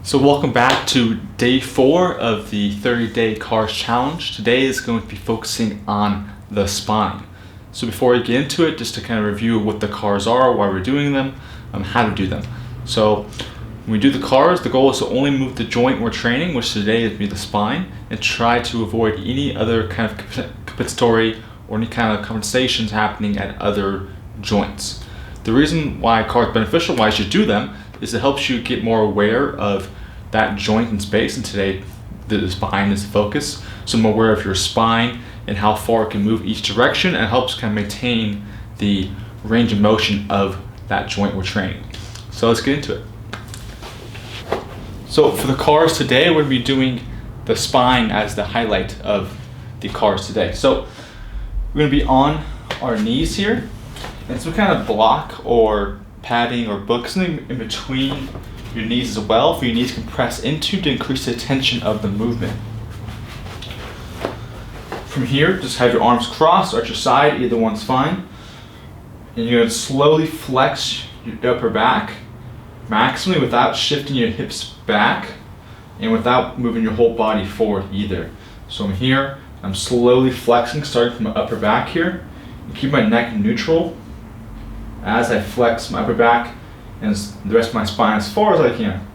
So welcome back to day 4 of the 30-day CARS challenge. Today is going to be focusing on the spine. So before we get into it, just to kind of review what the CARS are, why we're doing them, how to do them. So when we do the CARS, the goal is to only move the joint we're training, which today is be the spine, and try to avoid any other kind of compensatory or any kind of compensations happening at other joints. The reason why CARS are beneficial, why you should do them, is it helps you get more aware of that joint in space, and today the spine is the focus. So I'm aware of your spine and how far it can move each direction, and it helps kind of maintain the range of motion of that joint we're training. So let's get into it. So for the CARS today, we're going to be doing the spine as the highlight of the CARS today. So we're going to be on our knees here, and some kind of block or padding or book, something in between your knees as well, for your knees can press into to increase the tension of the movement. From here, just have your arms crossed or at your side, either one's fine. And you're going to slowly flex your upper back, maximally without shifting your hips back and without moving your whole body forward either. So I'm here, I'm slowly flexing, starting from my upper back here, and keep my neck neutral as I flex my upper back and the rest of my spine as far as I can.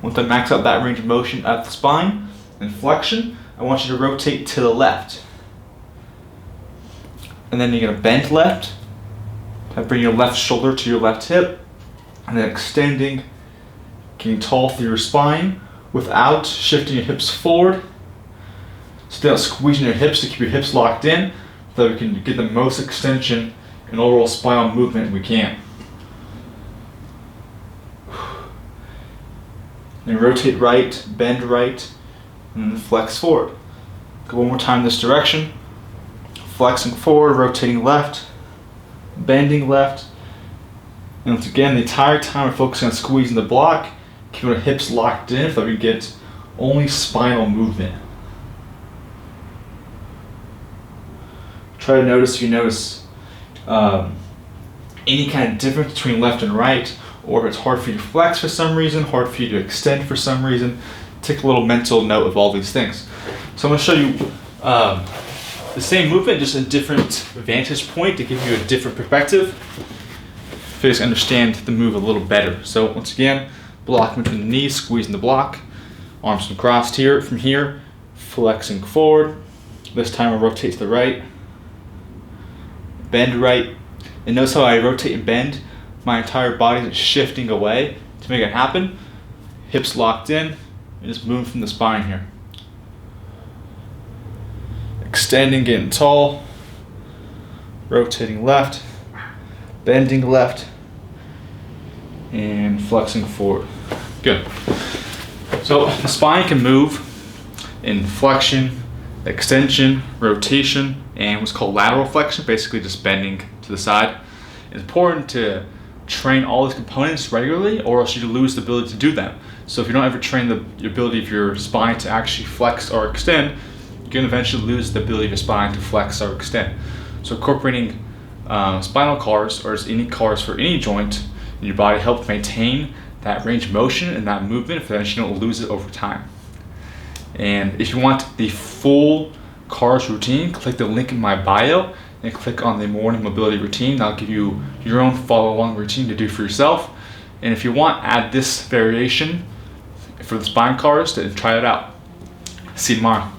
Once I max out that range of motion at the spine and flexion, I want you to rotate to the left. And then you're going to bend left, bring your left shoulder to your left hip, and then extending, getting tall through your spine without shifting your hips forward. Still squeezing your hips to keep your hips locked in, so that we can get the most extension and overall spinal movement we can. And rotate right, bend right, and then flex forward. Go one more time this direction. Flexing forward, rotating left, bending left. And once again, the entire time we're focusing on squeezing the block, keeping our hips locked in so that we get only spinal movement. Try to notice if you notice any kind of difference between left and right, or if it's hard for you to flex for some reason, hard for you to extend for some reason. Take a little mental note of all these things. So I'm going to show you the same movement, just a different vantage point to give you a different perspective, so you just understand the move a little better. So once again, blocking between the knees, squeezing the block, arms crossed here. From here, flexing forward. This time I'll rotate to the right, bend right, and notice how I rotate and bend. My entire body is shifting away to make it happen. Hips locked in, and just moving from the spine here. Extending, getting tall, rotating left, bending left, and flexing forward. Good. So the spine can move in flexion, extension, rotation, and what's called lateral flexion, basically just bending to the side. It's important to train all these components regularly, or else you lose the ability to do them. So if you don't ever train the ability of your spine to actually flex or extend, you can eventually lose the ability of your spine to flex or extend. So incorporating spinal CARS, or any CARS for any joint in your body, helps maintain that range of motion and that movement, if you don't lose it over time. And if you want the full CARS routine, click the link in my bio and click on the morning mobility routine. That'll give you your own follow-along routine to do for yourself. And if you want, add this variation for the spine CARS to try it out. See you tomorrow.